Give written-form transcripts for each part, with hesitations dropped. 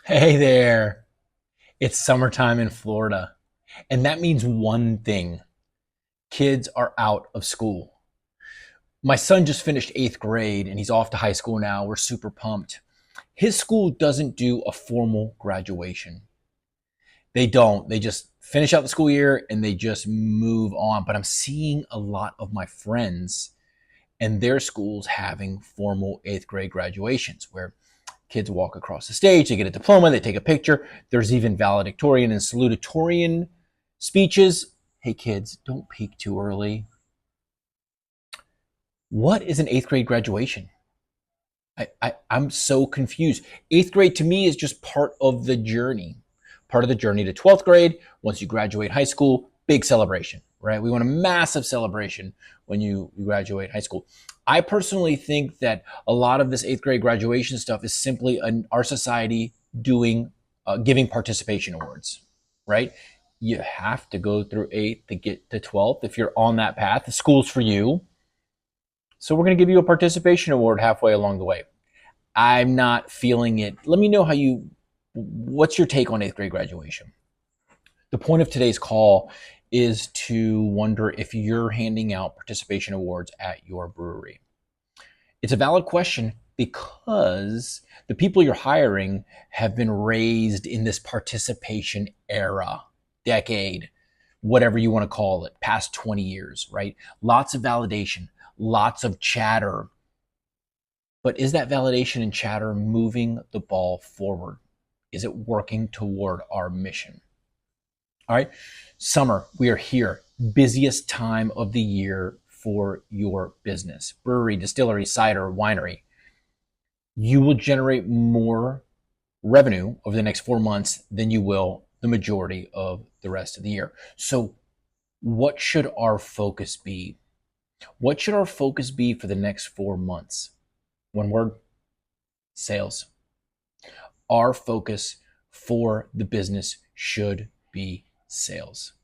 Hey there. It's summertime in Florida, and that means one thing. Kids are out of school. My son just finished eighth grade and he's off to high school now. We're super pumped. His school doesn't do a formal graduation. They don't. They just finish out the school year and they just move on. But I'm seeing a lot of my friends and their schools having formal eighth grade graduations where kids walk across the stage, they get a diploma, they take a picture. There's even valedictorian and salutatorian speeches. Hey kids, don't peak too early. What is an eighth grade graduation? I'm so confused. Eighth grade to me is just part of the journey. Part of the journey to 12th grade. Once you graduate high school, big celebration, right? We want a massive celebration when you graduate high school. I personally think that a lot of this eighth grade graduation stuff is simply our society doing giving participation awards, right? You have to go through eighth to get to 12th. If you're on that path, the school's for you. So we're going to give you a participation award halfway along the way. I'm not feeling it. Let me know what's your take on eighth grade graduation? The point of today's call is to wonder if you're handing out participation awards at your brewery. It's a valid question because the people you're hiring have been raised in this participation era, decade, whatever you want to call it, past 20 years, right? Lots of validation, lots of chatter. But is that validation and chatter moving the ball forward? Is it working toward our mission? All right. Summer, we are here. Busiest time of the year for your business. Brewery, distillery, cider, winery. You will generate more revenue over the next 4 months than you will the majority of the rest of the year. So, what should our focus be? What should our focus be for the next 4 months? One word: sales. Our focus for the business should be sales.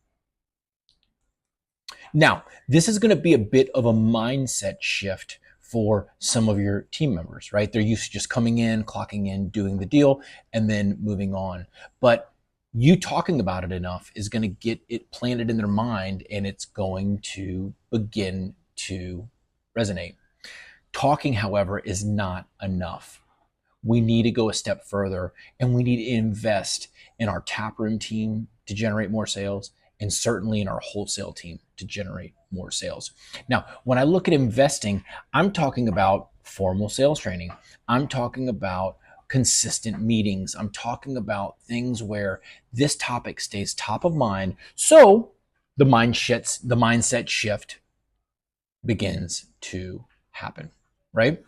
Now, this is going to be a bit of a mindset shift for some of your team members, right? They're used to just coming in, clocking in, doing the deal, and then moving on. But you talking about it enough is going to get it planted in their mind and it's going to begin to resonate. Talking, however, is not enough. We need to go a step further and we need to invest in our taproom team to generate more sales and certainly in our wholesale team to generate more sales. Now, when I look at investing, I'm talking about formal sales training. I'm talking about consistent meetings. I'm talking about things where this topic stays top of mind. So the mindset shift begins to happen, right?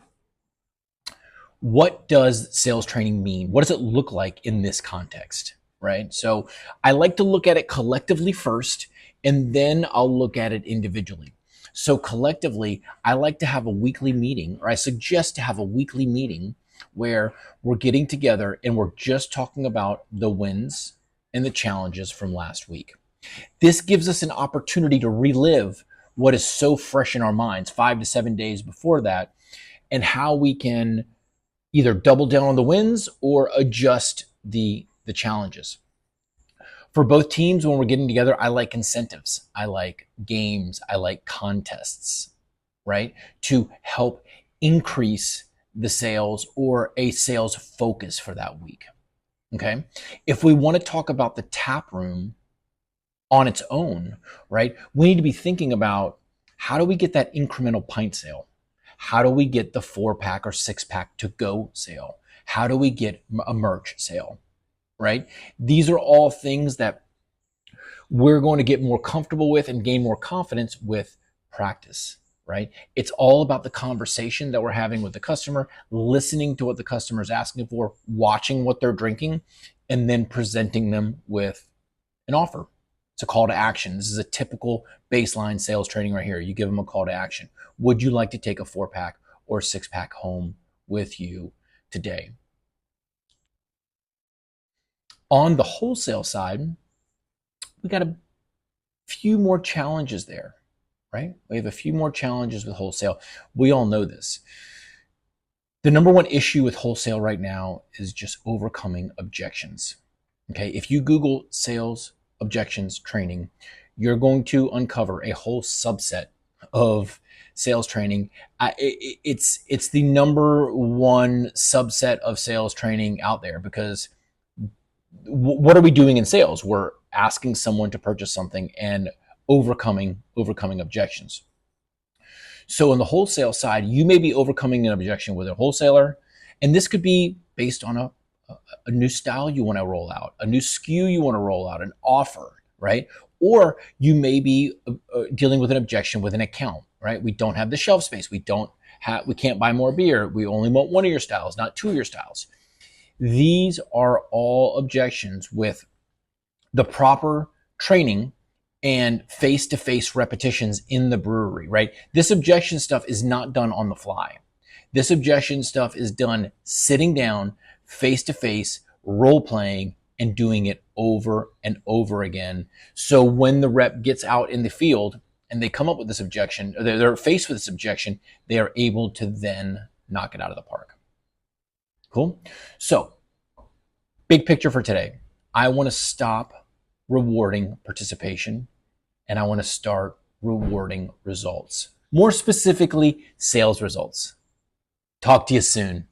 What does sales training mean? What does it look like in this context? Right. So I like to look at it collectively first, and then I'll look at it individually. So collectively, I like to have a weekly meeting, or I suggest to have a weekly meeting where we're getting together and we're just talking about the wins and the challenges from last week. This gives us an opportunity to relive what is so fresh in our minds 5 to 7 days before that, and how we can either double down on the wins or adjust the challenges. For both teams, when we're getting together, I like incentives. I like games. I like contests, right? To help increase the sales or a sales focus for that week. Okay. If we want to talk about the tap room on its own, right, we need to be thinking about how do we get that incremental pint sale? How do we get the 4 pack or 6 pack to go sale? How do we get a merch sale? Right? These are all things that we're going to get more comfortable with and gain more confidence with practice, right? It's all about the conversation that we're having with the customer, listening to what the customer is asking for, watching what they're drinking, and then presenting them with an offer. It's a call to action. This is a typical baseline sales training right here. You give them a call to action. Would you like to take a 4 pack or 6 pack home with you today? On the wholesale side, we got a few more challenges there, right? We have a few more challenges with wholesale. We all know this. The number one issue with wholesale right now is just overcoming objections. Okay, if you Google sales objections training, you're going to uncover a whole subset of sales training. It's the number one subset of sales training out there, because what are we doing in sales? We're asking someone to purchase something and overcoming objections. So on the wholesale side, you may be overcoming an objection with a wholesaler, and this could be based on a new style you want to roll out, a new SKU you want to roll out, an offer, right? Or you may be dealing with an objection with an account, right? We don't have the shelf space. We can't buy more beer. We only want one of your styles, not two of your styles. These are all objections with the proper training and face-to-face repetitions in the brewery, right? This objection stuff is not done on the fly. This objection stuff is done sitting down, face-to-face, role-playing, and doing it over and over again. So when the rep gets out in the field and they come up with this objection, or they're faced with this objection, they are able to then knock it out of the park. Cool? So, big picture for today. I want to stop rewarding participation, and I want to start rewarding results. More specifically, sales results. Talk to you soon.